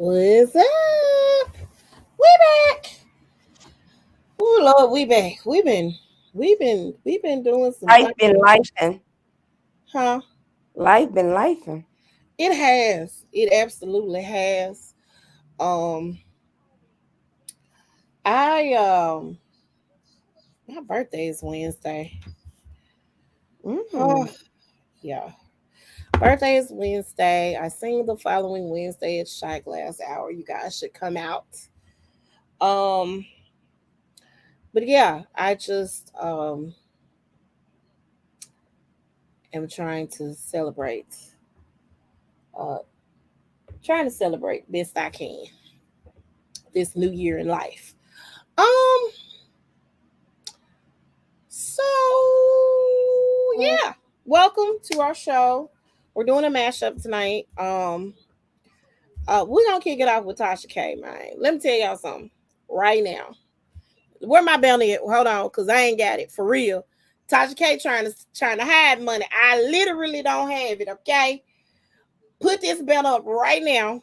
What's up? We back. Oh Lord, we back. We've been doing some Life been things. lifing. Huh? Life been lifing. It has. It absolutely has. Um I my birthday is Wednesday. Oh Mm. yeah. Birthday is Wednesday. I sing the following Wednesday at Shot Glass Hour. You guys should come out. Um, but yeah, I just am uh trying to celebrate best I can this new year in life. Um, so yeah, welcome to our show. We're doing a mashup tonight. We're gonna kick it off with Tasha K, man. Let me tell y'all something right now. Where my belly at? Hold on, cause I ain't got it for real. Tasha K trying to hide money. I literally don't have it. Okay, put this belt up right now.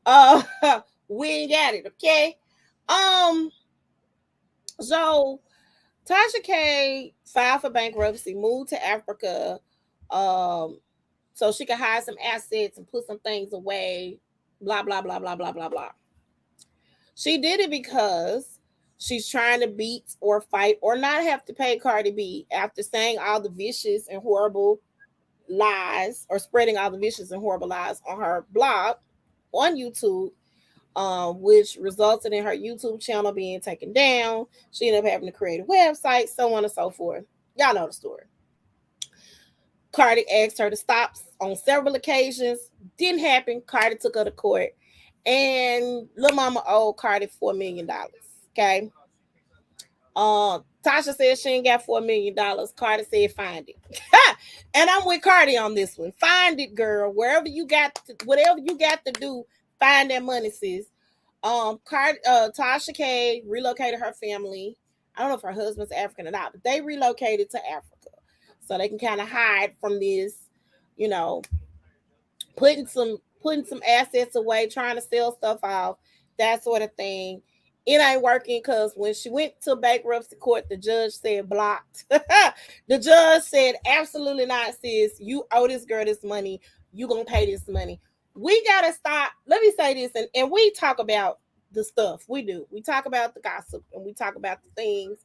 Uh, we ain't got it. Okay. Um. So Tasha K filed for bankruptcy, moved to Africa, um, so she could hide some assets and put some things away. Blah blah blah blah blah blah blah. She did it because she's trying to beat or fight or not have to pay Cardi B after saying all the vicious and horrible lies or spreading all the vicious and horrible lies on her blog on YouTube, which resulted in her YouTube channel being taken down. She ended up having to create a website, so on and so forth. Y'all know the story. Cardi asked her to stop on several occasions. Didn't happen. Cardi took her to court, and Lil Mama owed Cardi $4 million. Okay. Tasha said she ain't got $4 million. Cardi said, "Find it," and I'm with Cardi on this one. Find it, girl. Whatever you got to do, find that money, sis. Tasha K relocated her family. I don't know if her husband's African or not, but they relocated to Africa so they can kind of hide from this, you know, putting some assets away, trying to sell stuff off, that sort of thing. It ain't working because when she went to bankruptcy court, the judge said blocked. The judge said, absolutely not, sis. You owe this girl this money. You gonna pay this money. We gotta stop. Let me say this, and we talk about the stuff we do. We talk about the gossip and we talk about the things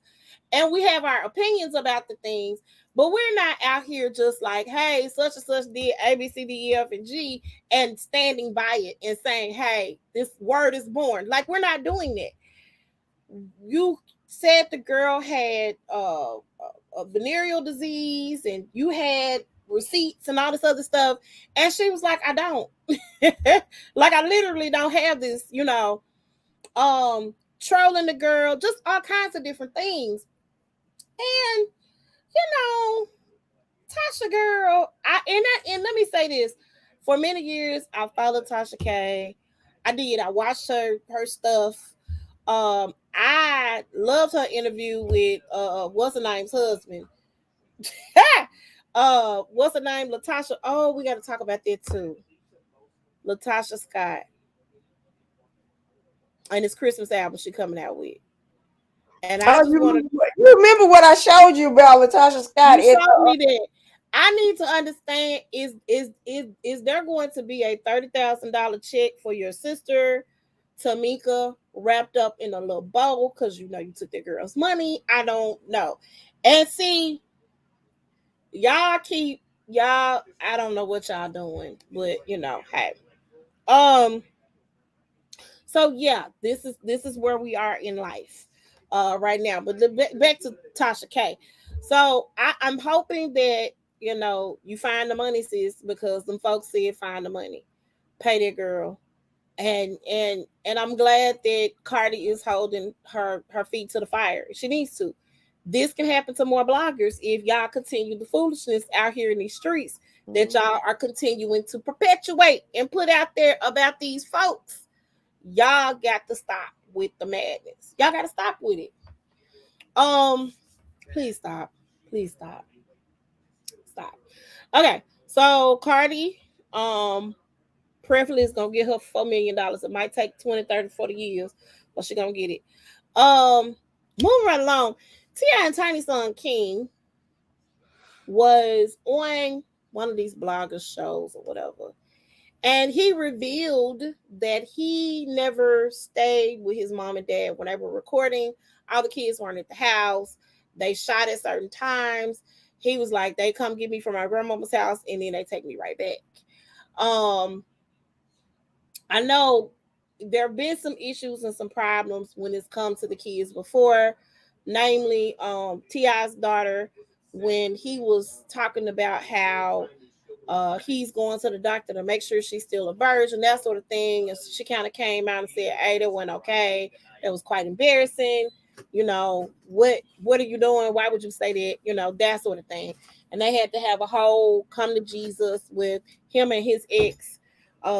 and we have our opinions about the things, but we're not out here just like, hey, such and such did A, B, C, D, E, F, and G, and standing by it and saying, hey, this word is born. Like, we're not doing that. You said the girl had a venereal disease and you had receipts and all this other stuff. And she was like, I don't. Like, I literally don't have this, trolling the girl, just all kinds of different things. And Tasha girl, and let me say this. For many years, I followed Tasha K. I did. I watched her stuff. I loved her interview with what's her name's husband. What's her name? Latasha. Oh, we got to talk about that too. Latasha Scott and this Christmas album she coming out with. And I Oh, just want to. you remember what I showed you about Latasha Scott? You showed me that. I need to understand is there going to be a $30,000 check for your sister Tamika wrapped up in a little bow because you took that girl's money? I don't know. And see, y'all keep y'all. I don't know what y'all doing, but hey. Um. So yeah, this is where we are in life, right now. But back to Tasha K. So I'm hoping that you find the money, sis, because them folks said find the money, pay that girl, and I'm glad that Cardi is holding her feet to the fire. She needs to. This can happen to more bloggers if y'all continue the foolishness out here in these streets that y'all are continuing to perpetuate and put out there about these folks. Y'all got to stop with the madness. Y'all got to stop with it. Um, please stop. Please stop. Stop. Okay. So Cardi, um, Preferably is gonna get her $4 million. It might take 20, 30, 40 years, but she gonna get it. Um, moving right along. T.I. and Tiny Son King was on one of these blogger shows or whatever. And he revealed that he never stayed with his mom and dad when they were recording. All the kids weren't at the house. They shot at certain times. He was like, they come get me from my grandmama's house and then they take me right back. Um, I know there have been some issues and some problems when it's come to the kids before, namely T.I.'s daughter, when he was talking about how he's going to the doctor to make sure she's still a virgin, that sort of thing. And she kind of came out and said, "Hey, that went okay. That was quite embarrassing. You know, what are you doing? Why would you say that? You know, that sort of thing." And they had to have a whole come to Jesus with him and his ex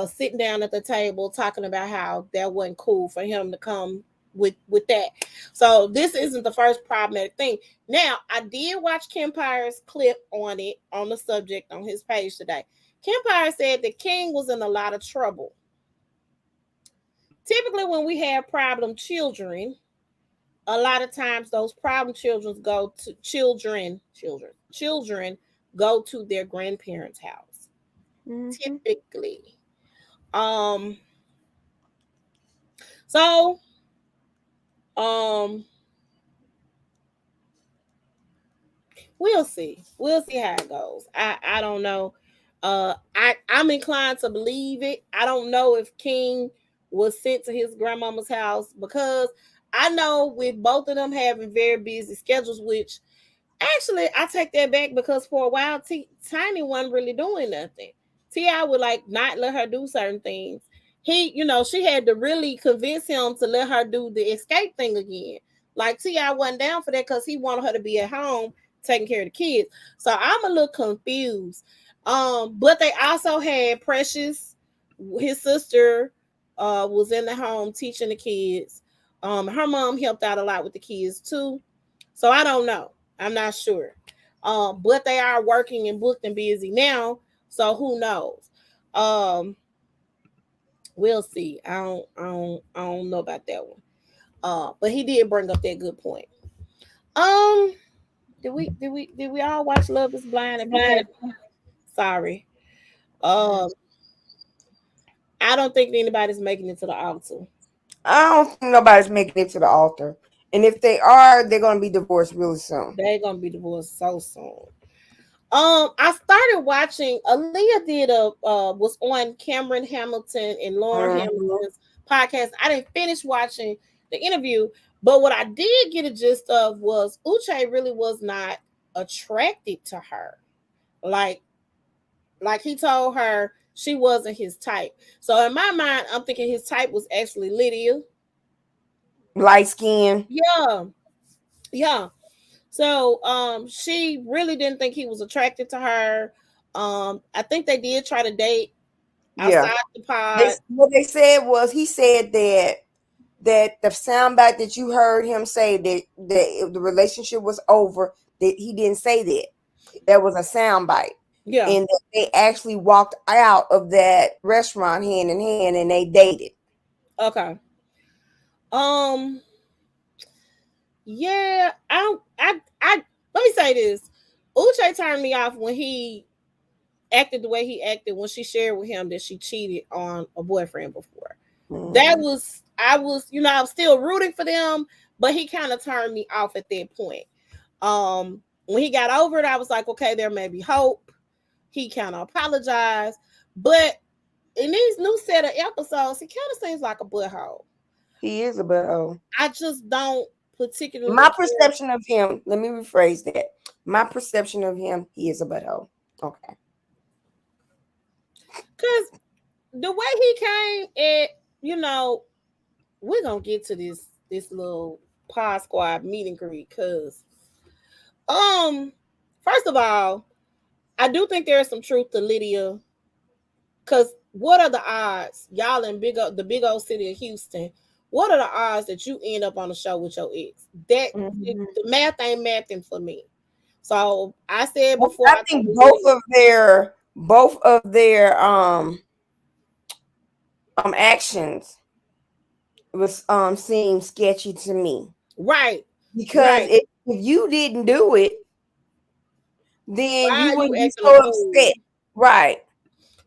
sitting down at the table talking about how that wasn't cool for him to come with that. So this isn't the first problematic thing. Now, I did watch Kempire's clip on it on the subject on his page today. Kempire said that King was in a lot of trouble. Typically, when we have problem children, a lot of times those problem children go to their grandparents' house. Mm-hmm. Typically. Um so um we'll see. We'll see how it goes. I don't know. I'm inclined to believe it. I don't know if King was sent to his grandmama's house because I know with both of them having very busy schedules, which actually I take that back because for a while Tiny wasn't really doing nothing. T.I. would like not let her do certain things. She had to really convince him to let her do the escape thing again. Like T.I. wasn't down for that because he wanted her to be at home taking care of the kids. So I'm a little confused. But they also had Precious, his sister, was in the home teaching the kids. Her mom helped out a lot with the kids too. So I don't know. I'm not sure. But they are working and booked and busy now. So who knows? Um, we'll see. I don't know about that one. But he did bring up that good point. Um, did we all watch Love Is Blind? If you have, sorry. Um, I don't think anybody's making it to the altar. I don't think nobody's making it to the altar. And if they are, they're going to be divorced really soon. They're gonna be divorced so soon. I started watching. Aaliyah did was on Cameron Hamilton and Lauren Mm-hmm. Hamilton's podcast. I didn't finish watching the interview, but what I did get a gist of was Uche really was not attracted to her. Like he told her she wasn't his type. So in my mind, I'm thinking his type was actually Lydia. Light skin. Yeah, yeah. So she really didn't think he was attracted to her. I think they did try to date Yeah. outside the pod. What they said was he said that the soundbite that you heard him say that the relationship was over, that he didn't say that. That was a soundbite. Yeah. And that they actually walked out of that restaurant hand in hand and they dated. Okay. Um. Yeah. I don't. I. Let me say this. Uche turned me off when he acted the way he acted when she shared with him that she cheated on a boyfriend before. That Mm-hmm. was I was I'm still rooting for them, but he kind of turned me off at that point. When he got over it, I was like, okay, there may be hope. He kind of apologized, but in these new set of episodes, he kind of seems like a butthole. He is a butthole. I just don't particularly My care perception of him, let me rephrase that. My perception of him, he is a butthole. Okay. because the way he came at, you know, we're gonna get to this little pod squad meet and greet because um first of all, I do think there's some truth to Lydia. Cause what are the odds, y'all in the big old city of Houston? What are the odds that you end up on the show with your ex? Mhm. The math ain't mathing for me. So I said before I I go think to Lydia, both of their actions was seemed sketchy to me. Right. Because Right. if you didn't do it, then Why you are you wouldn't be acting a so fool? upset. Right.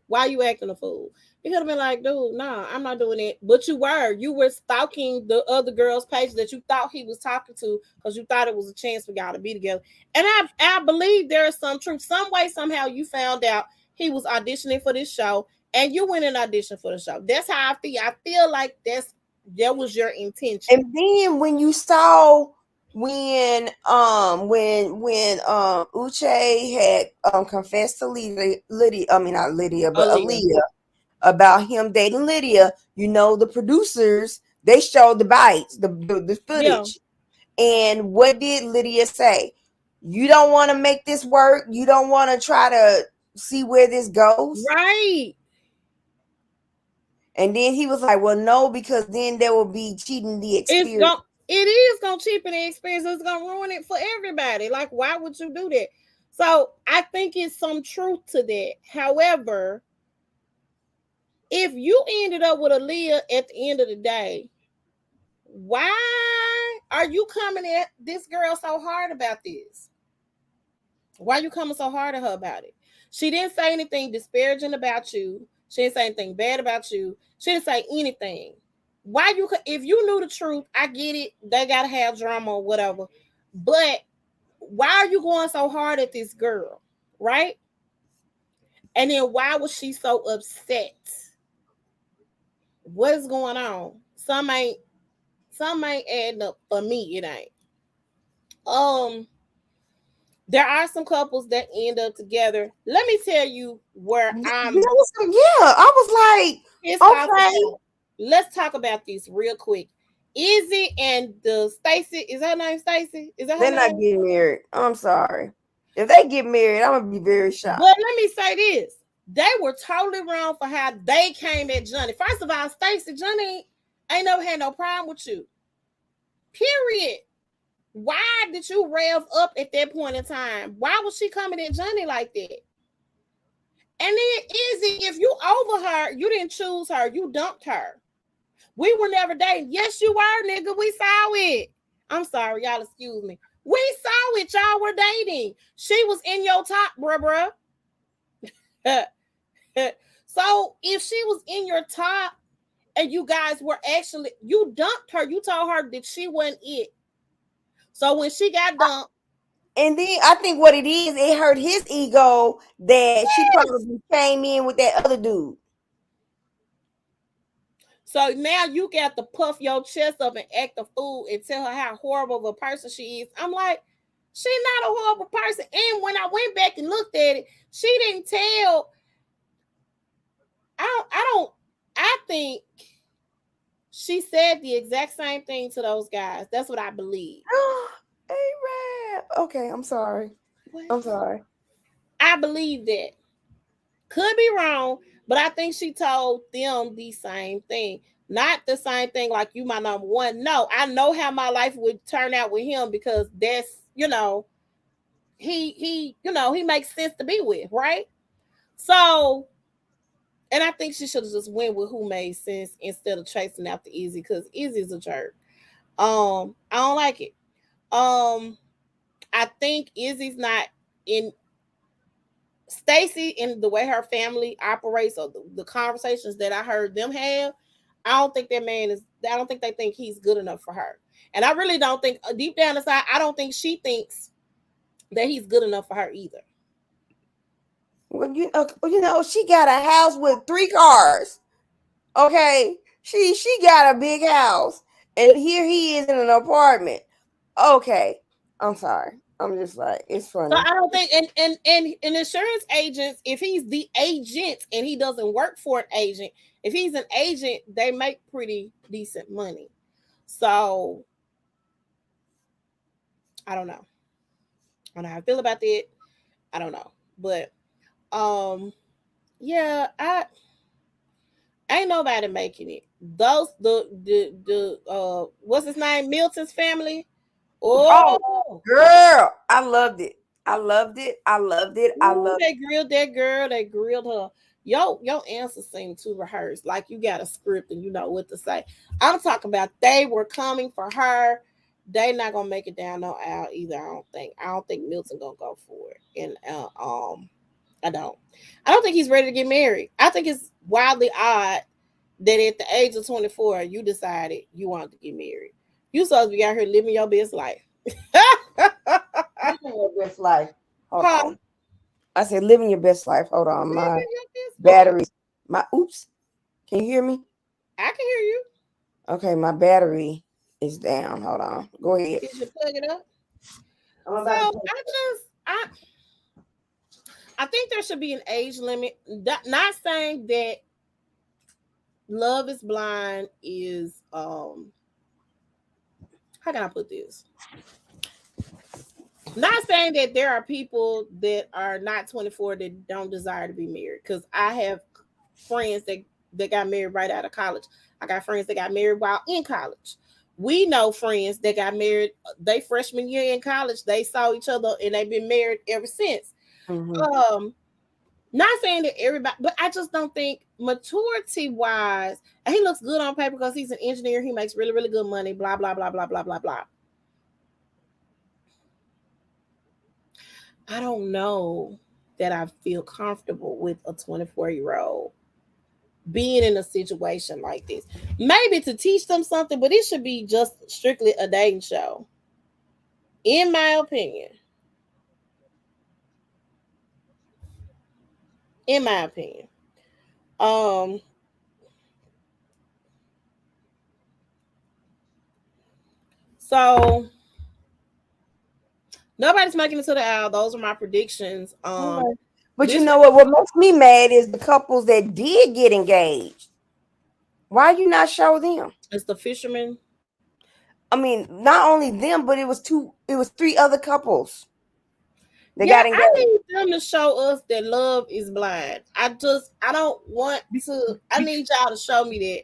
Why you acting a fool? You could have been like, dude, nah, I'm not doing it. But you were. You were stalking the other girl's page that you thought he was talking to because you thought it was a chance for y'all to be together. And I believe there is some truth. Some way, somehow you found out he was auditioning for this show and you went and auditioned for the show. That's how I feel. I feel like that was your intention. And then when you saw when Uche had confessed to Lydia, I mean not Lydia, but Aaliyah. Aaliyah about him dating Lydia, the producers, they showed the bites, the Yeah. footage. And what did Lydia say? You don't want to make this work. You don't want to try to see where this goes. Right. And then he was like, well, no, because then there will be cheating the It's experience. going it is gonna cheapen the experience. It's gonna ruin it for everybody. Like, why would you do that? So I think it's some truth to that. However, if you ended up with Aaliyah at the end of the day, why are you coming at this girl so hard about this? Why are you coming so hard at her about it? She didn't say anything disparaging about you. She didn't say anything bad about you. She didn't say anything. Why you if you knew the truth, I get it. They gotta have drama or whatever. But why are you going so hard at this girl? Right? And then why was she so upset? What's going on? Some ain't adding up for me. It ain't. Um, there are some couples that end up together. Let me tell you where I'm Yeah, I was pissed like, off okay. about. Let's talk about this real quick. Izzy and the Stacy, is her name Stacy? Is that her They're not name? getting married. I'm sorry. If they get married, I'm gonna be very But shocked. let me say this. They were totally wrong for how they came at Johnny. First of all, Stacy, Johnny ain't never had no problem with you. Period. Why did you rev up at that point in time? Why was she coming at Johnny like that? And then Izzy, if you over her, you didn't choose her, you dumped her. We were never dating. Yes, you were, nigga. We saw it. I'm sorry, y'all. Excuse me. We saw it. Y'all were dating. She was in your top, bruh. So if she was in your top and you guys were actually, you dumped her. You told her that she wasn't it. So when she got dumped, And then I think what it is, it hurt his ego that she yes. probably came in with that other dude. So now you got to puff your chest up and act a fool and tell her how horrible of a person she is. I'm like, she's not a horrible person. And when I went back and looked at it, she didn't tell. I think she said the exact same thing to those guys. That's what I believe. Hey, okay, I'm sorry. What? I'm sorry. I believe that. Could be wrong, but I think she told them the same thing. Not the same thing like you my number one. No, I know how my life would turn out with him because that's, he makes sense to be with, right? So, and I think she should have just went with who made sense instead of chasing after Izzy because Izzy's a jerk. I don't like it. Um, I think Izzy's not in Stacy and the way her family operates or the conversations that I heard them have. I don't think that man is. I don't think they think he's good enough for her, and I really don't think deep down inside, I don't think she thinks that he's good enough for her either. Well, she got a house with 3 cars. Okay, she got a big house, and here he is in an apartment. Okay, I'm sorry. I'm just like, it's So funny. I don't think, and insurance agents, if he's the agent and he doesn't work for an agent, if he's an agent, they make pretty decent money. So I don't know. I don't know how I feel about that. I don't know, but yeah, I ain't nobody making it. Those the what's his name? Milton's family. Oh, Oh, girl, I loved it. I loved it. I loved it. I ooh, loved they grilled that girl. They grilled her. Your answers seem too rehearsed, like you got a script and you know what to say. I'm talking about they were coming for her. They not gonna make it down no aisle either. I don't think. I don't think Milton gonna go for it. And I don't. I don't think he's ready to get married. I think it's wildly odd that at the age of 24 you decided you wanted to get married. You supposed to be out here living your best life. Living your best life. Hold Huh? on. I said living your best life. Hold on. My Living your best life. batteries. My oops. Can you hear me? I can hear you. Okay, my battery is down. Hold on. Go ahead. Did you plug it up? I'm So about to play. I think there should be an age limit. Not saying that Love is Blind is how can I put this? Not saying that there are people that are not 24 that don't desire to be married. Because I have friends that got married right out of college. I got friends that got married while in college. We know friends that got married they freshman year in college. They saw each other and they've been married ever since. Mm-hmm. Um, Not saying that everybody, but I just don't think maturity wise, and he looks good on paper because he's an engineer. He makes really, really good money. Blah blah blah blah blah blah blah. I don't know that I feel comfortable with a 24-year-old being in a situation like this. Maybe to teach them something, but it should be just strictly a dating show, in my opinion. In my opinion. Um. So nobody's making it to the aisle. Those are my predictions. Okay. But you This know what? What makes me mad is the couples that did get engaged. Why you not show them? is the fisherman. I mean, not only them, but it was two. It was three other couples that Yeah, got I engaged. need them to show us that love is blind. I don't want to. I Be- need y'all to show me that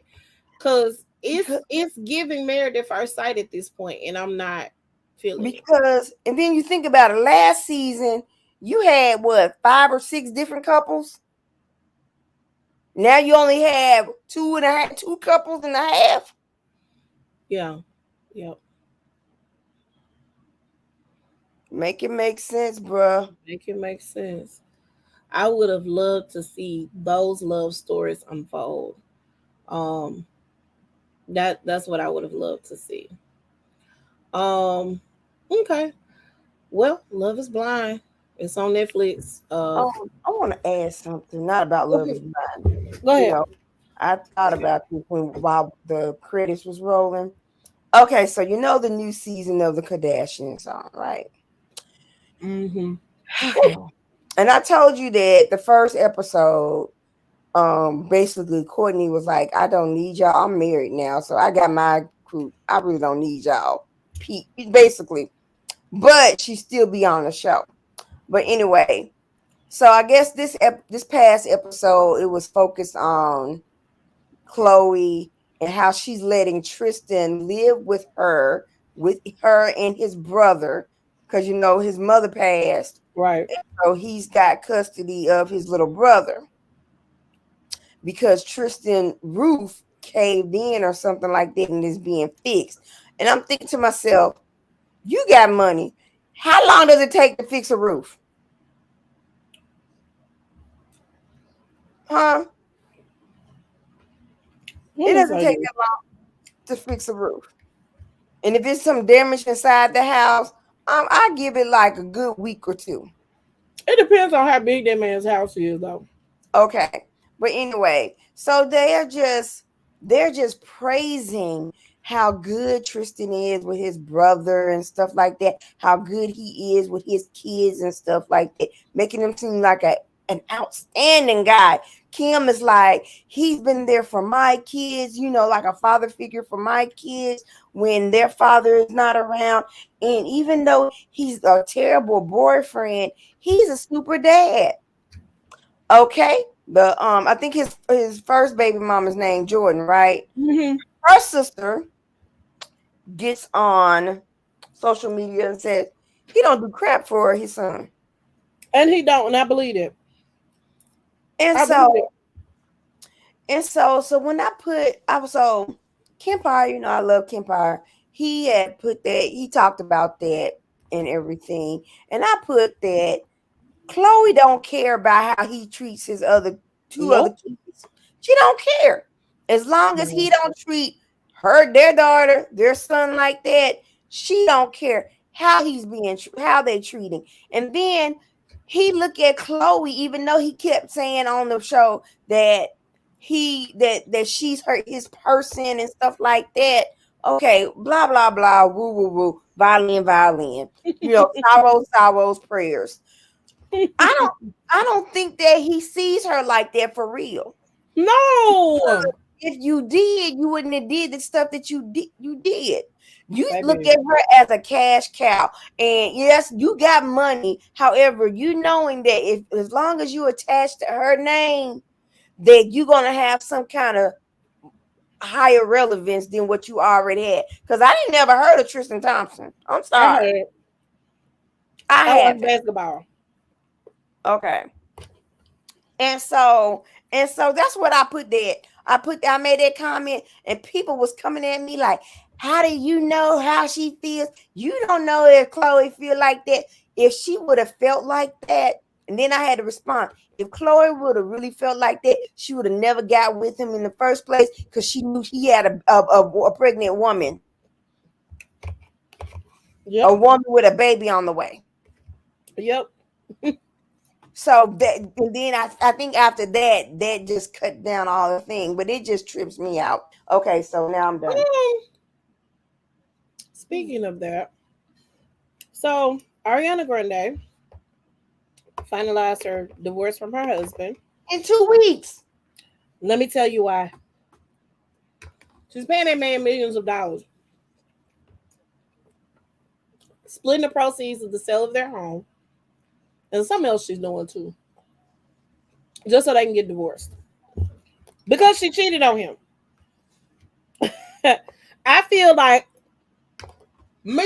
because Because, it's giving married at first sight at this point, and I'm not feeling it. and then you think about it. Last season, you had what 5 or 6 different couples. Now you only have two couples and a half. Yeah, yep. Make it make sense, bruh. Make it make sense. I would have loved to see those love stories unfold. Um, that's what I would have loved to see. Um, okay. Well, Love is Blind. It's on Netflix. I want to add something, not about Go Love ahead. is Blind. Go You ahead. know, I thought about this while the credits was rolling. Okay, so you know the new season of the Kardashians on, right? Mm-hmm. Okay. And I told you that the first episode, basically Courtney was like, I don't need y'all. I'm married now, so I got my crew. I really don't need y'all. Basically. But she still be on the show. But anyway, so I guess this past episode it was focused on Chloe and how she's letting Tristan live with her and his brother, because you know his mother passed, Right. so he's got custody of his little brother because Tristan roof caved in or something like that and is being fixed. And I'm thinking to myself, you got money. How long does it take to fix a roof? Huh? It Let doesn't me take say that long to fix a roof. And if it's some damage inside the house, I give it like a good week or two. it depends on how big that man's house is, though. Okay. But anyway, so they're just praising how good Tristan is with his brother and stuff like that, how good he is with his kids and stuff like that, making him seem like an outstanding guy. Kim is like, he's been there for my kids, like a father figure for my kids when their father is not around. And even though he's a terrible boyfriend, he's a super dad. Okay. I think his first baby mama's name Jordan, right? Mm-hmm. Her sister gets on social media and says he don't do crap for his son. And he don't, and I believe it. And I believe it. so so when I was so Kempire, I love Kempire. He had put that, he talked about that and everything. And I put that Chloe don't care about how he treats his other two other Nope. kids. She don't care. As long as he No. don't treat their daughter, their son like that, she don't care how he's being, how they treating. And then he look at Chloe, even though he kept saying on the show that that she's his person and stuff like that. Okay, blah blah blah, woo woo woo, violin, violin. Sorrows, prayers. I don't I don't think that he sees her like that for real. No, If you did, you wouldn't have did the stuff that you did. You look baby. at her as a cash cow. And yes, you got money. However, you knowing that if as long as you attach to her name, that you're gonna have some kind of higher relevance than what you already had. Because I ain't never heard of Tristan Thompson. I'm I sorry. heard. I I watch haven't. basketball. Okay. And so that's what I put there. I made that comment and people was coming at me like, how do you know how she feels? You don't know if Chloe feel like that. If she would have felt like that, and then I had to respond. If Chloe would have really felt like that, she would have never got with him in the first place because she knew he had a pregnant woman, a Yep. woman with a baby on the way. Yep. So that, and then I think after that, that just cut down all the thing, but it just trips me out. Okay, so now I'm done. Speaking of that, so Ariana Grande finalized her divorce from her husband. In 2 weeks. Let me tell you why. She's paying that man millions of dollars, splitting the proceeds of the sale of their home, and something else she's doing too, just so they can get divorced because she cheated on him. I feel like men.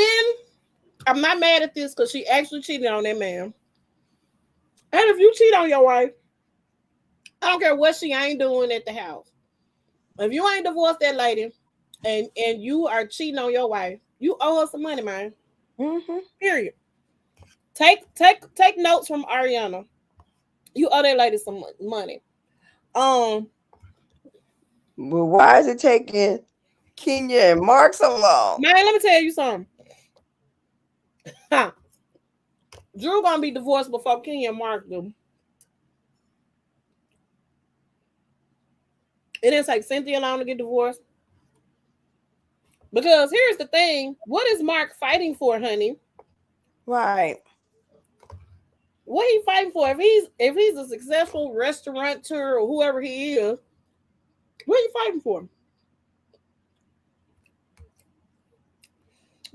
I'm not mad at this because she actually cheated on that man. And if you cheat on your wife, I don't care what she ain't doing at the house. If you ain't divorced that lady, and you are cheating on your wife, you owe her some money, man. Mm-hmm. Period. Take notes from Ariana. You owe that lady some money. Um, But why is it taking Kenya and Mark so long? man, let me tell you something. Huh. Drew gonna be divorced before Kenya and Mark do. It didn't take Cynthia long to get divorced. Because here's the thing: what is Mark fighting for, honey? Right. What he fighting for? If he's a successful restaurateur or whoever he is, what are you fighting for?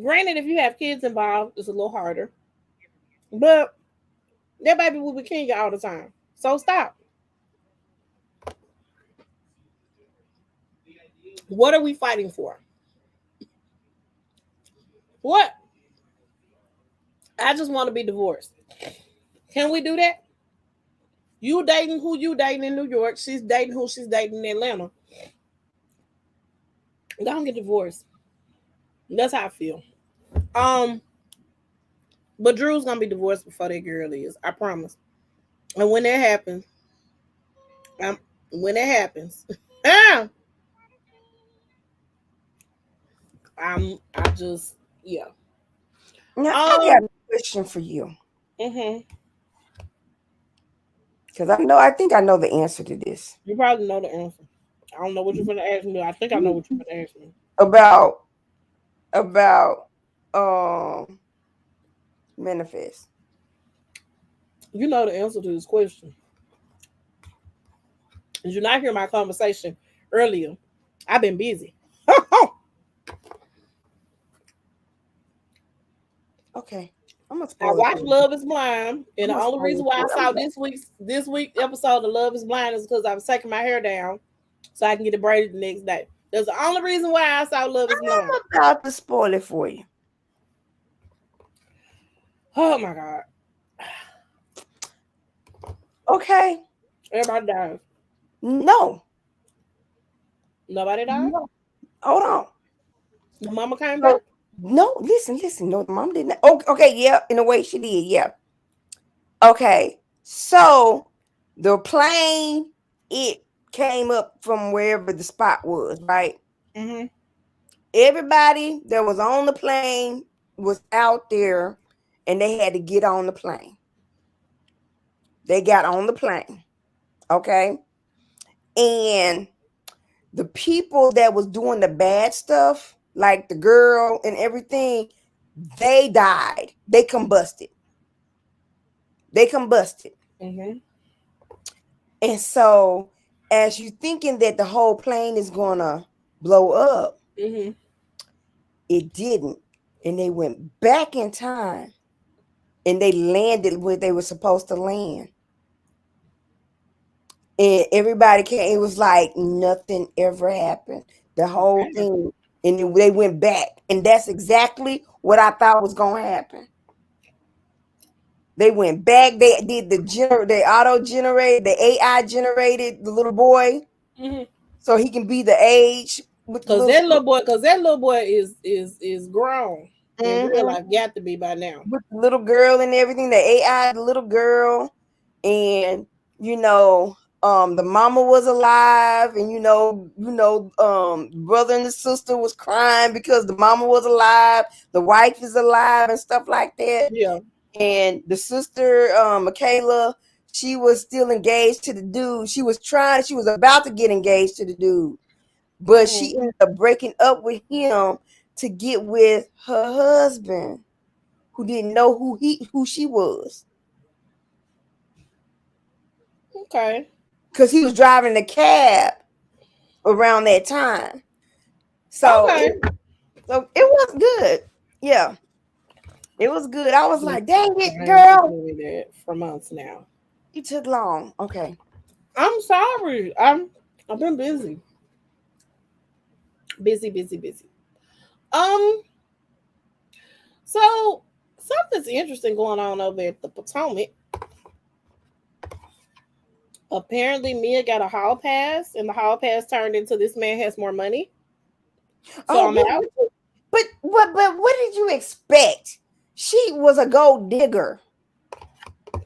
Granted, if you have kids involved, it's a little harder. But that baby will be Kenya all the time. So stop. What are we fighting for? What? I just want to be divorced. Can we do that? You dating who you dating in New York. She's dating who she's dating in Atlanta. Don't get divorced. That's how I feel. Um, but Drew's gonna be divorced before that girl is. I promise. And when that happens, um, when it happens, ah, I just yeah. Now I got Um. a question for you. Mhm. Because I think I know the answer to this. You probably know the answer. I don't know what you're gonna ask me. I think I know what you're gonna ask me. About about um manifest. You know the answer to this question. Did you not hear my conversation earlier? I've been busy. Okay. I'm gonna I spoil it for watched you. Love Is Blind, and I'm the gonna only spoil reason it why I for you. saw this week episode of Love Is Blind is because I was taking my hair down so I can get it braided the next day. That's the only reason why I saw Love Is Blind. I'm about to spoil it for you. Oh my god. Okay. Everybody died. No, Nobody died. no. Hold on. The mama came back. So, no, listen. No, the mom didn't. Okay, okay, yeah, in a way she did. Yeah. Okay. So the plane, it came up from wherever the spot was, right? Mm-hmm. Everybody that was on the plane was out there and they had to get on the plane. They got on the plane. Okay. And the people that was doing the bad stuff, like the girl and everything, they died. They combusted. They combusted. Mm-hmm. And so as you thinking that the whole plane is gonna blow up, Mm-hmm. it didn't. And they went back in time and they landed where they were supposed to land. And everybody came, it was like nothing ever happened. The whole Damn. thing. And then they went back. And that's exactly what I thought was gonna happen. They went back, they did they auto generated, the AI generated the little boy Mm-hmm. so he can be the age with the little Cause that little boy is grown in real mhm, life. Got to be by now. with the little girl and everything, the AI, the little girl, and you know, the mama was alive, and brother and the sister was crying because the mama was alive, the wife is alive, and stuff like that. Yeah. And the sister, Michaela, she was still engaged to the dude. She was about to get engaged to the dude, but Mm-hmm. she ended up breaking up with him to get with her husband, who didn't know who she was, Okay. because he was driving the cab around that time. So Okay. it was good. Yeah, it was good. I was Been like, dang it, trying to girl, tell me that for months now. it took long. Okay. I'm sorry. I've been busy. Busy, busy, busy. Um, so something's interesting going on over at the Potomac. Apparently Mia got a hall pass and the hall pass turned into this man has more money. So Oh, I'm out. but what did you expect? She was a gold digger.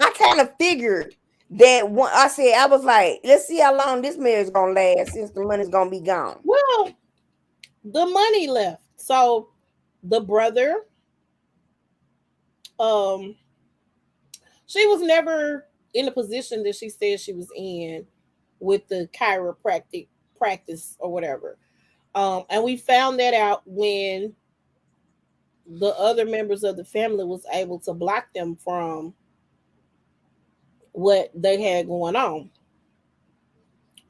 I kind of figured that one. I said I was like, let's see how long this marriage gonna last since the money's gonna be gone. Well, the money left. So the brother, um, she was never in the position that she said she was in with the chiropractic practice or whatever. And we found that out when the other members of the family was able to block them from what they had going on.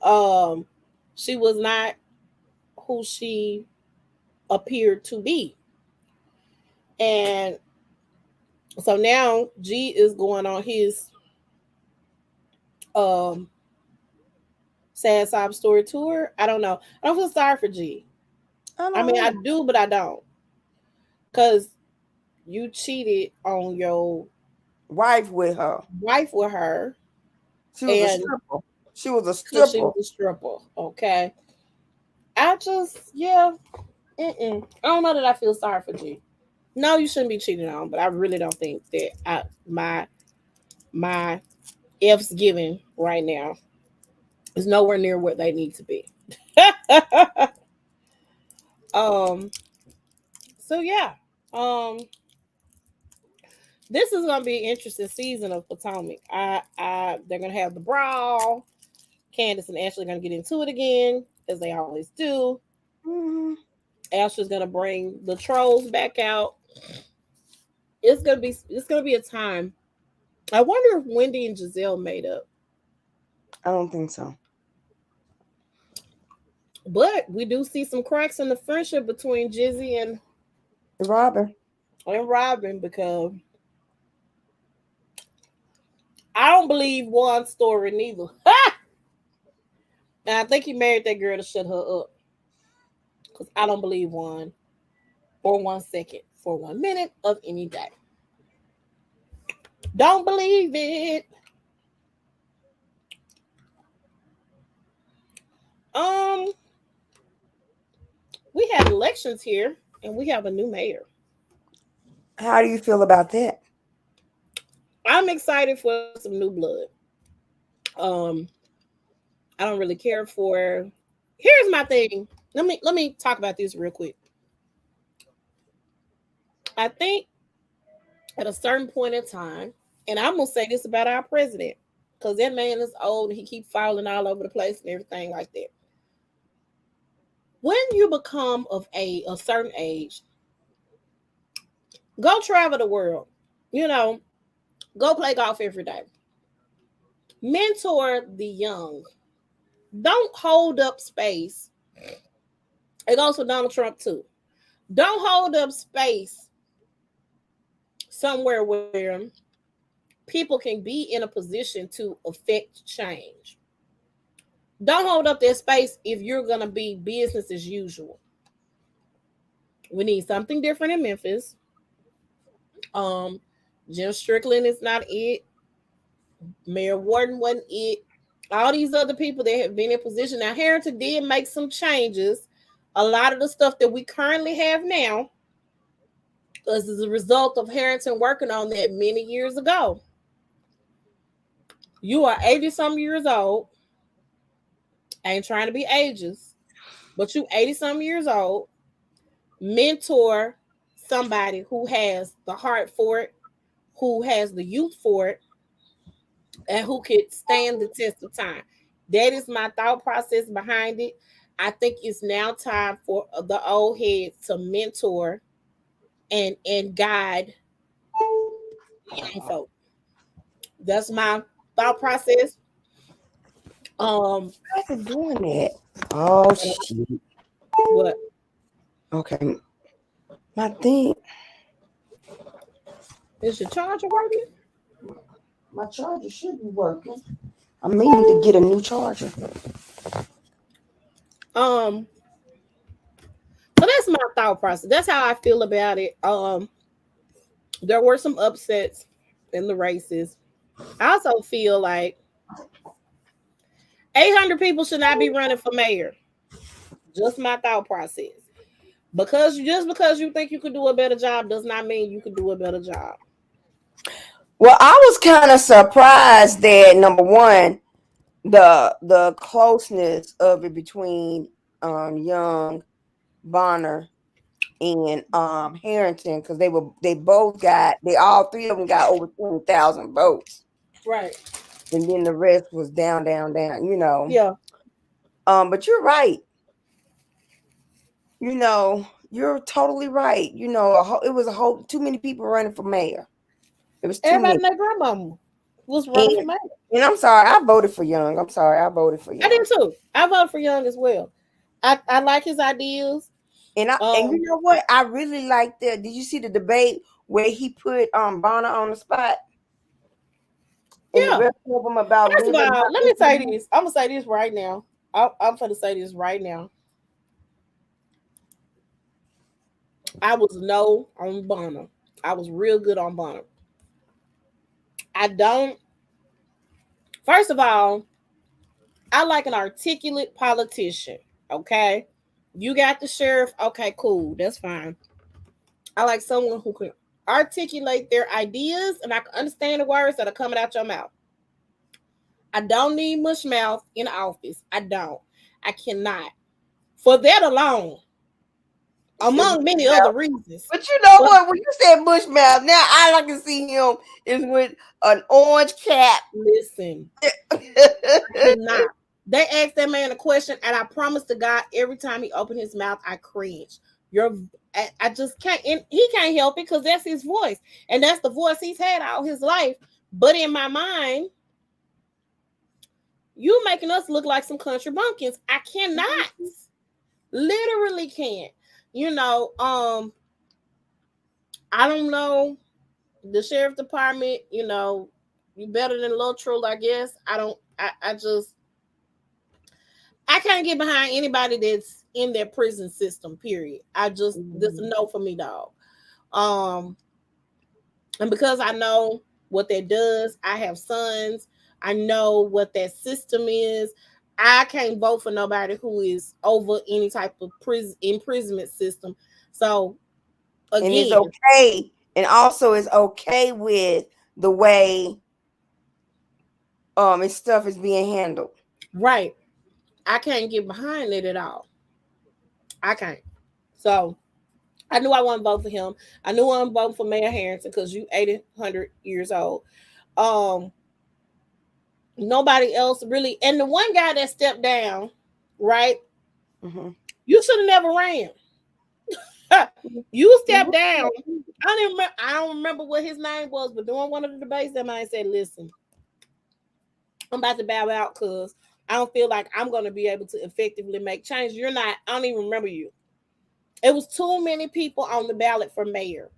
Um, she was not who she appeared to be. And so now G is going on his um sad sob story tour. I don't know. I don't feel sorry for G. I I mean, I don't know. do, but I don't. Because you cheated on your Wife with her. wife with her, She was a and stripper. She was a because she stripper. was a stripper. Okay. I just, yeah. I don't know that I feel sorry for G. No, you shouldn't be cheating on, but I really don't think that my F's given right now is nowhere near what they need to be. um. So yeah. Um. This is gonna be an interesting season of Potomac. They're gonna have the brawl. Candace and Ashley are gonna get into it again, as they always do. Hmm. Ashley's gonna bring the trolls back out. It's gonna be a time. I wonder if Wendy and Giselle made up. I don't think so. But we do see some cracks in the friendship between Jizzy Robin. and Robin because I don't believe Juan's story neither. And I think he married that girl to shut her up because I don't believe Juan for 1 second, for 1 minute of any day. Don't believe it. Um, we had elections here, and we have a new mayor. How do you feel about that? I'm excited for some new blood. Um, I don't really care for. Here's my thing. Let me talk about this real quick. I think at a certain point in time, and I'm gonna say this about our president, because that man is old and he keep falling all over the place and everything like that. When you become of a certain age, go travel the world. You know, go play golf every day. Mentor the young. Don't hold up space. It goes for Donald Trump too. Don't hold up space somewhere where people can be in a position to affect change. Don't hold up that space if you're gonna be business as usual. We need something different in Memphis. Um, Jim Strickland is not it. Mayor Warden wasn't it. All these other people that have been in position. Now, Harrington did make some changes. A lot of the stuff that we currently have now is a result of Harrington working on that many years ago. You are 80 some years old. I ain't trying to be ages, but you 80 some years old. Mentor somebody who has the heart for it, who has the youth for it, and who could stand the test of time. That is my thought process behind it. I think it's now time for the old heads to mentor and guide young folk. That's my thought process. Um, How's it doing that? Oh shit. what Okay. My thing, is your charger working? my charger should be working. I may need to get a new charger. Um, so that's my thought process. That's how I feel about it. There were some upsets in the races. I also feel like 800 people should not be running for mayor. Just my thought process. Because you think you could do a better job does not mean you could do a better job. Well, I was kind of surprised that number one, the closeness of it between Young, Bonner, and Harrington, because they all three of them got over 20,000 votes, Right. and then the rest was down, down, down. Yeah. But you're right. You're totally right. It was a whole too many people running for mayor. It was too Everybody many. and their grandmama was running for And, mayor. and I'm sorry, I voted for Young. I'm sorry, I voted for I did Young. too. I voted for Young as well. I like his ideas. And you Um, know what? I really liked that. Did you see the debate where he put Bonner on the spot and the yeah. rest of them about First of living all, by let me say interview? this. I'm gonna say this right now. I'm gonna say this right now. I was no on Bonner. I was real good on Bonner. I don't. First of all, I like an articulate politician. Okay, you got the sheriff. Okay, cool. That's fine. I like someone who can articulate their ideas and I can understand the words that are coming out your mouth. I don't need mush mouth in office. I don't. I cannot. For that alone, among many other reasons. But you know But what? When you said Bushmouth, now all I can see him is with an orange cap. listen, I cannot. They asked that man a question, and I promise to God, every time he opened his mouth, I cringe. I just can't, and he can't help it because that's his voice, and that's the voice he's had all his life. But in my mind, you making us look like some country bumpkins. I cannot, literally can't. You know, I don't know the sheriff department. You better than Luttrell, I guess. I don't. I just I can't get behind anybody that's in their prison system. Period. This is a no for me, dog. Um, and because I know what that does, I have sons. I know what that system is. I can't vote for nobody who is over any type of prison imprisonment system. So And it's again, okay. And also it's okay with the way and stuff is being handled. right, I can't get behind it at all. I can't. So I knew I wasn't vote for him. I knew I wasn't voting for Mayor Harrington because you 800 years old. Um, Nobody else really. And the one guy that stepped down, right? Mm-hmm. You should have never ran. You stepped down. I don't remember what his name was, but during one of the debates, that man said, "Listen, I'm about to bow out because I don't feel like I'm going to be able to effectively make change. You're not. I don't even remember you. It was too many people on the ballot for mayor,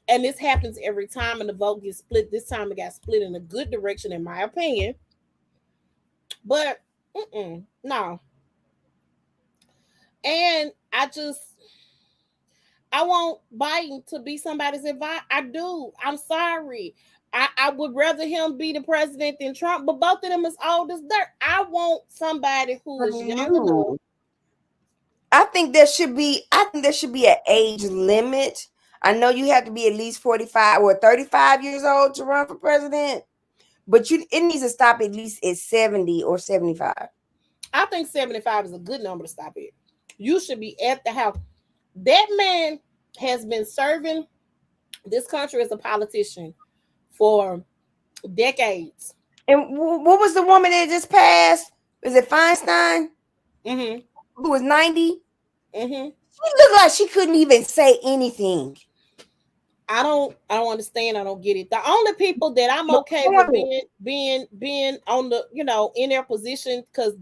and this happens every time, and the vote gets split. This time, it got split in a good direction, in my opinion. But no, and I want Biden to be somebody's advisor. I do. I'm sorry. I would rather him be the president than Trump, but both of them is old as dirt. I want somebody who is young enough. I think there should be an age limit. I know you have to be at least 45 or 35 years old to run for president, but it needs to stop at least at 70 or 75. I think 75 is a good number to stop at. You should be at the house. That man has been serving this country as a politician for decades. And what was the woman that just passed? Was it Feinstein? Mm-hmm. Who was 90? Mm-hmm. She looked like she couldn't even say anything. I don't understand. I don't get it. The only people that I'm okay with being on the, in their position, because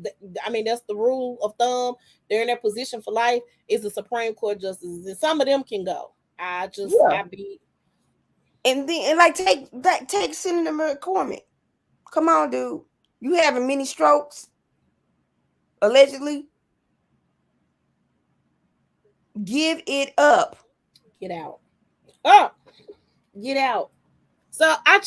I mean that's the rule of thumb. They're in their position for life. Is the Supreme Court justices, and some of them can go. Yeah. I be. And like take Senator McCormick. Come on, dude. You having many strokes? Allegedly. Give it up. Get out. Oh, get out. So I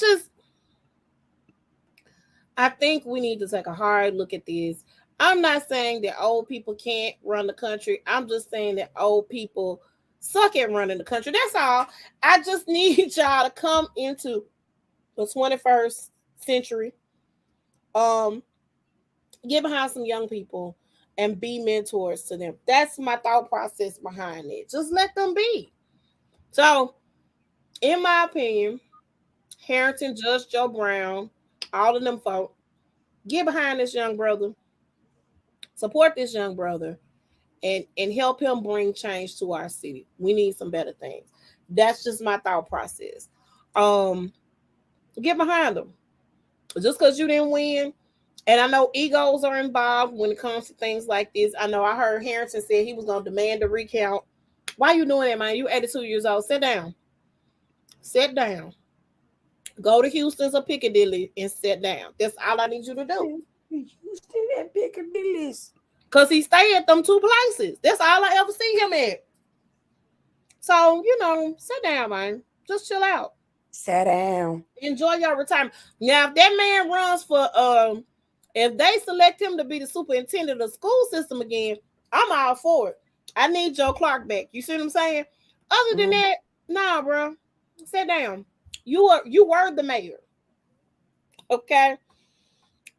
think we need to take a hard look at this. I'm not saying that old people can't run the country. I'm just saying that old people suck at running the country. That's all. I just need y'all to come into the 21st century. Um, get behind some young people and be mentors to them. That's my thought process behind it. Just let them be. So, in my opinion, Harrington, Judge Joe Brown, all of them folk, get behind this young brother, support this young brother, and help him bring change to our city. We need some better things. That's just my thought process. Um, get behind them. Just because you didn't win, and I know egos are involved when it comes to things like this. I know I heard Harrison said he was going to demand a recount. Why are you doing that, man? You 82 years old. Sit down. Sit down. Go to Houston's or Piccadilly and sit down. That's all I need you to do. Houston and Piccadilly's. Because he stay at them two places. That's all I ever see him at. So, sit down, man. Just chill out. Sit down. Enjoy your retirement. Now, if that man runs for if they select him to be the superintendent of the school system again, I'm all for it. I need Joe Clark back. You see what I'm saying? Other than that, nah, bro. Sit down. You were the mayor. Okay.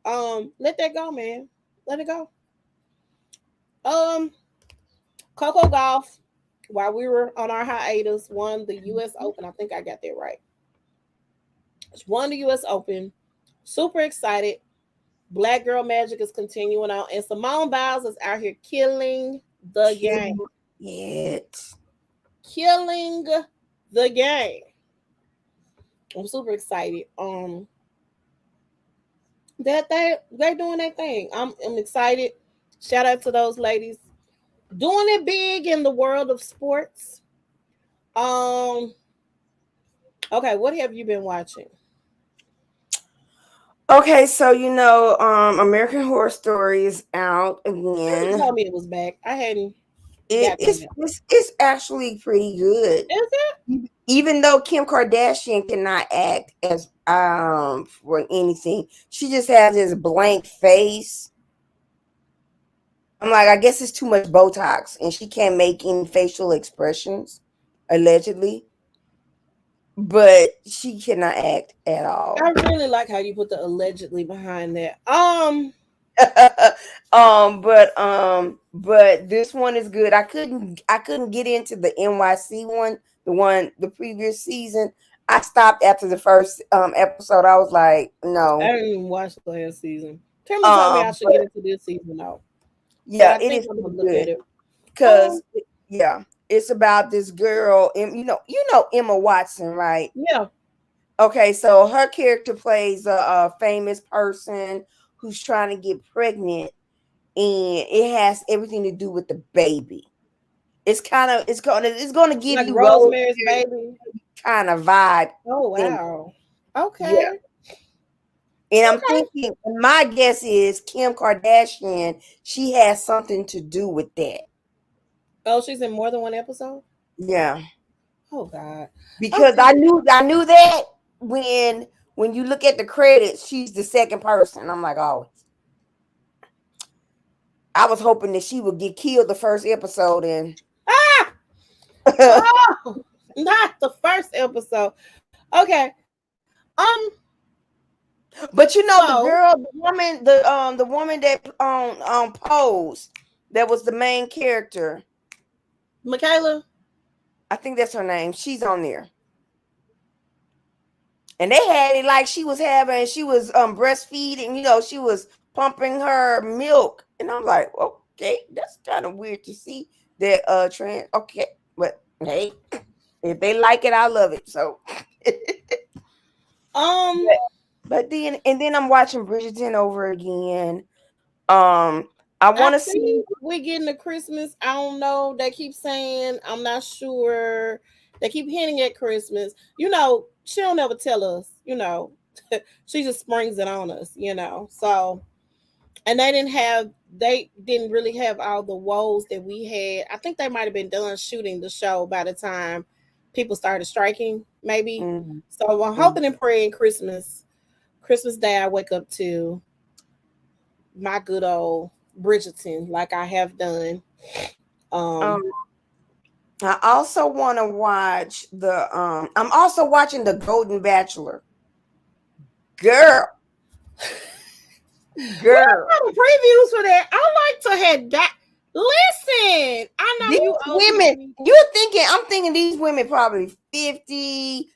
Let that go, man. Let it go. Coco Golf, while we were on our hiatus, won the US Open. I think I got that right. Won the US Open. Super excited. Black Girl Magic is continuing on. And Simone Biles is out here killing the game. Killing the game. I'm super excited. That they doing their thing. I'm excited. Shout out to those ladies doing it big in the world of sports. Okay, what have you been watching? Okay, so American Horror Story is out again. You told me it was back. I hadn't. It's actually pretty good. Is it? Even though Kim Kardashian cannot act as for anything, she just has this blank face. I'm like, I guess it's too much Botox, and she can't make any facial expressions, allegedly. But she cannot act at all. I really like how you put the allegedly behind that. But this one is good. I couldn't get into the NYC one, the previous season. I stopped after the first episode. I was like, I no. didn't even watch last season. Timmy told me I should get But into this season though, so yeah, I it think is I'm pretty gonna look good at it. because Um, yeah, it's about this girl, and you know Emma Watson, right? yeah, Okay, so her character plays a famous person who's trying to get pregnant, and it has everything to do with the baby. It's gonna give like you Rosemary's Rosemary Baby. kind of vibe Oh thing. wow. Yeah. Okay. And I'm Okay. thinking, my guess is Kim Kardashian, she has something to do with that. Oh, she's in more than one episode. Yeah. Oh God. Because Okay. I knew that when you look at the credits, she's the second person. I'm like, oh, I was hoping that she would get killed the first episode and Ah. Oh, not the first episode. Okay. but the So girl, the woman that on Pose, that was the main character. Michaela. I think that's her name. She's on there. And they had it like she was breastfeeding, she was pumping her milk. And I'm like, okay, that's kind of weird to see that trans. Okay, but hey, if they like it, I love it. So Um. but then I'm watching Bridgerton over again. Um, I I want to see. think we're getting to Christmas. I don't know. They keep saying I'm not sure. They keep hinting at Christmas. She'll never tell us. She just springs it on us. So and they didn't really have all the woes that we had. I think they might have been done shooting the show by the time people started striking, maybe. Mhm, So I'm mhm. hoping and praying Christmas Day I wake up to my good old Bridgerton like I have done. Um, Um, I also want to watch the. I'm also watching the Golden Bachelor. Girl, what girl. are the previews for that? I like to have that. Listen, I know These you old people women, need. I'm thinking these women probably 50,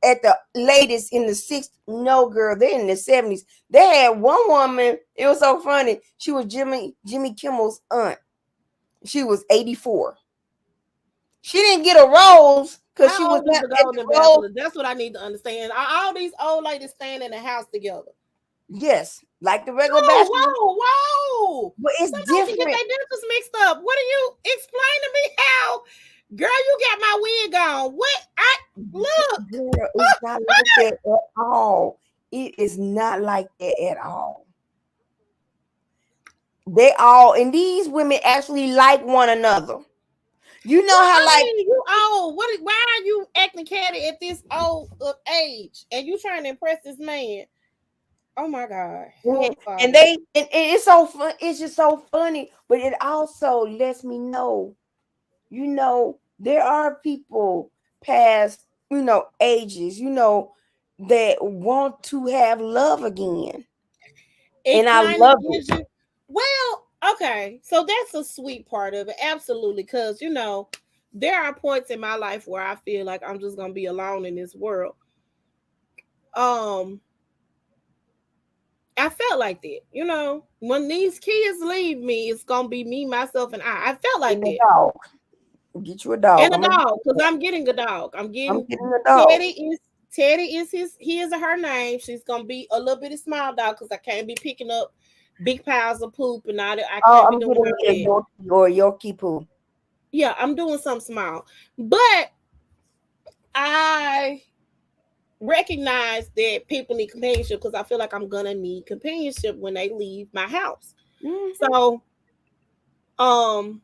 at the latest in the 60s. No, girl, they're in the 70s. They had one woman, it was so funny. She was Jimmy Kimmel's aunt. She was 84. She didn't get a rose because she How was old is not the at the Golden rose. Bachelor? That's what I need to understand. Are all these old ladies staying in the house together? Yes, like the regular Whoa, bachelor, whoa, whoa! but it's Somebody can get different. their dentures mixed up. What are you explain to me how? Girl, you got my wig on. What? I look. Girl, it's not like that at all. It is not like that at all. They all, and these women actually like one another. You know how, I like, mean, you old. Why are you acting catty at this old of age? And you trying to impress this man? Oh my God, and, Heavenly and Father. they and it's so fun. It's just so funny, but it also lets me know, there are people past, ages, that want to have love again, It and I kind of love it. gives you. Well, okay, so that's a sweet part of it, absolutely. Because there are points in my life where I feel like I'm just gonna be alone in this world. Um, I felt like that. When these kids leave me, it's gonna be me, myself, and I. I felt like And a that. dog, get you a dog. And a dog, because I'm getting a dog. I'm I'm getting getting a dog. Teddy is his or her name. She's gonna be a little bitty small dog because I can't be picking up big piles of poop and all that. I Oh, can't be I'm doing getting all me a that. Yorkie or a Yorkie poo. Yeah, I'm doing something small. But I recognize that people need companionship because I feel like I'm gonna need companionship when they leave my house. Hmm. So um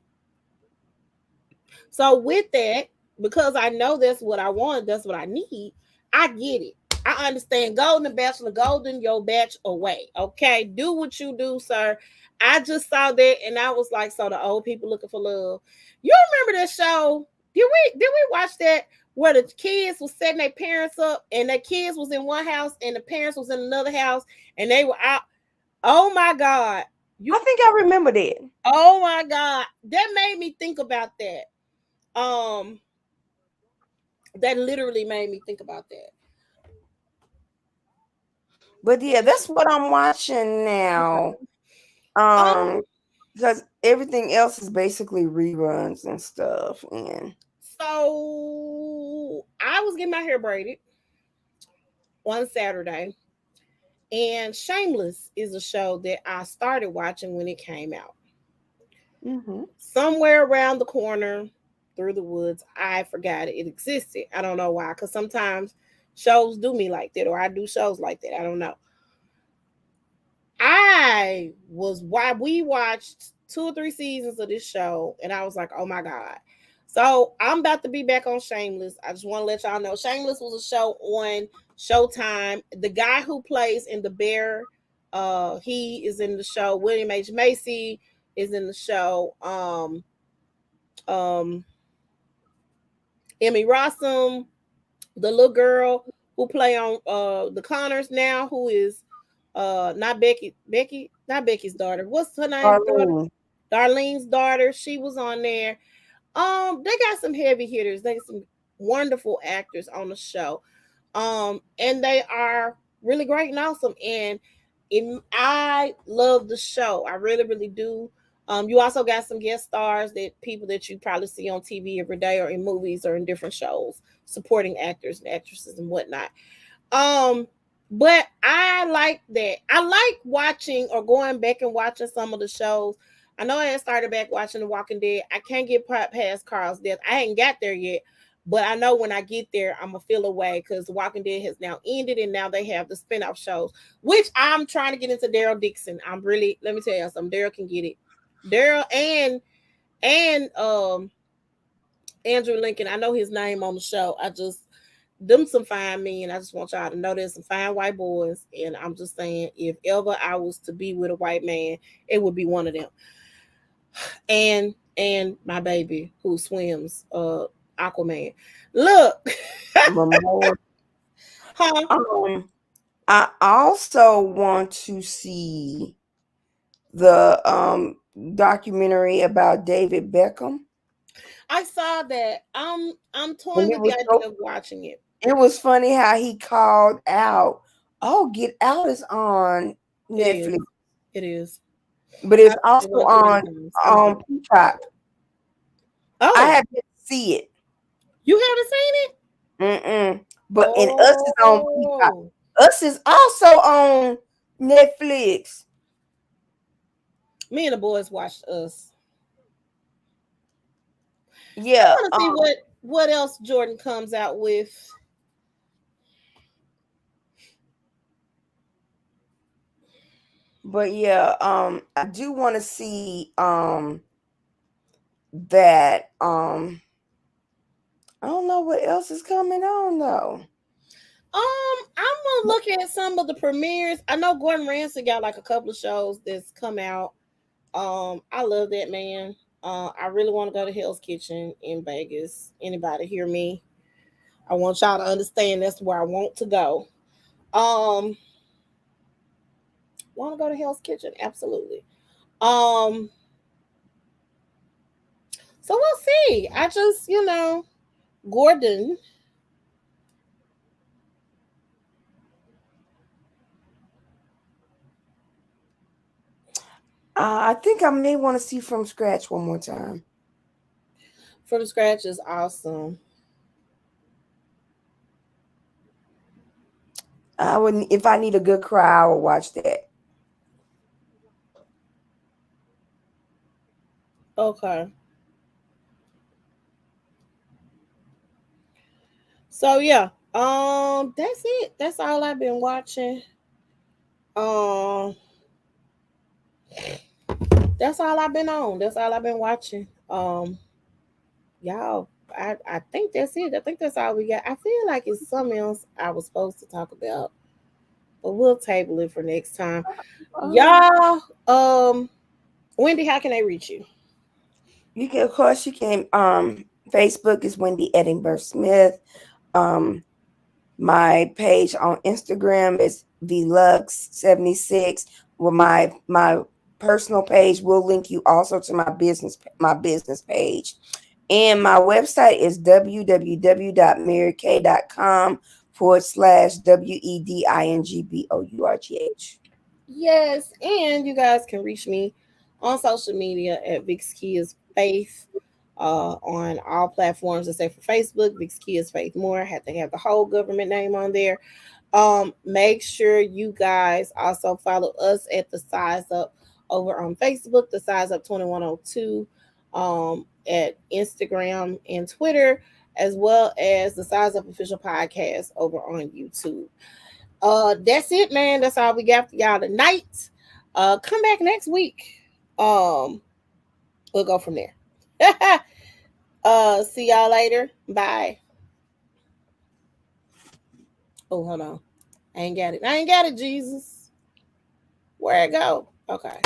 so with that, because I know that's what I want, that's what I need, I get it. I understand. Golden Bachelor, Golden, your batch away. Okay. Do what you do, sir. I just saw that and I was like, so the old people looking for love. You remember that show? Did we watch that where the kids was setting their parents up and their kids was in one house and the parents was in another house and they were out? Oh my God. I You think I remember that. oh my God. That made me think about that. That literally made me think about that. But yeah, that's what I'm watching now. Um, Because everything else is basically reruns and stuff. And so I was getting my hair braided one Saturday, and Shameless is a show that I started watching when it came out. hmm Somewhere around the corner through the woods, I forgot it existed. I don't know why, because sometimes shows do me like that, or I do shows like that. I don't know. I was why we watched 2 or 3 seasons of this show, and I was like, oh my God. So I'm about to be back on Shameless. I just want to let y'all know Shameless was a show on Showtime. The guy who plays in The Bear, he is in the show. William H. Macy is in the show. Um, Emmy Rossum, the little girl who play on the Connors now, who is not Becky, not Becky's daughter. What's her name? Daughter? Arlene. Darlene's daughter. She was on there. They got some heavy hitters. They got some wonderful actors on the show. And they are really great and awesome. And I love the show. I really, really do. You also got some guest stars that people that you probably see on TV every day or in movies or in different shows, supporting actors and actresses and whatnot. Um, but I like that. I like watching or going back and watching some of the shows. I know I had started back watching The Walking Dead. I can't get past Carl's death. I ain't got there yet, but I know when I get there, I'm gonna feel away because The Walking Dead has now ended, and now they have the spinoff shows, which I'm trying to get into. Daryl Dixon. I'm really let me tell you something. Daryl can get it. Daryl and Andrew Lincoln. I know his name on the show. I just them some fine men. I just want y'all to know there's some fine white boys. And I'm just saying, if ever I was to be with a white man, it would be one of them. And my baby who swims, Aquaman. Look, Ramona. huh? Um, I also want to see the documentary about David Beckham. I saw that. I'm And toying it with the was so idea of watching it. it was funny how he called out, "Oh, Get Out is on It is. Netflix, It is. but I've it's seen also it like 3 times. It's on good. Peacock." I Oh, have yet to see it. you haven't seen it? But and Us is on Peacock. Oh, Us is also on Netflix. me and the boys watched Us. I Yeah. want to see what else Jordan comes out with. But yeah, I do want to see that I don't know what else is coming on though. I'm gonna look at some of the premieres. I know Gordon Ramsay got like a couple of shows that's come out. I love that man. I really want to go to Hell's Kitchen in Vegas. Anybody hear me? I want y'all to understand that's where I want to go. Um, want to go to Hell's Kitchen? Absolutely. Um, so we'll see. I just, Gordon. I think I may want to see From Scratch one more time. From Scratch is awesome. I would if I need a good cry, I would watch that. Okay. So yeah. That's it. That's all I've been watching. Um, that's all I've been on. That's all I've been watching. Y'all, I think that's it. I think that's all we got. I feel like it's something else I was supposed to talk about, but we'll table it for next time. Y'all, Wendy, how can they reach you? You can, of course, you can. Facebook is Wendy Edinburgh Smith. Um, my page on Instagram is vlux76. Well, my personal page will link you also to my business page. And my website is www.marykay.com/WEDINGBOURGH. Yes, and you guys can reach me on social media at Vix Kids Faith. On all platforms except for Facebook, Vix Kids Faith More. I have to have the whole government name on there. Make sure you guys also follow us at the Size Up over on Facebook, the Size Up 2102, at Instagram and Twitter, as well as the Size Up Official Podcast over on YouTube. That's it, man. That's all we got for y'all tonight. Come back next week. Um, we'll go from there. See y'all later. Bye. Oh, hold on. I ain't got it. I ain't got it, Jesus. Where it go? Okay.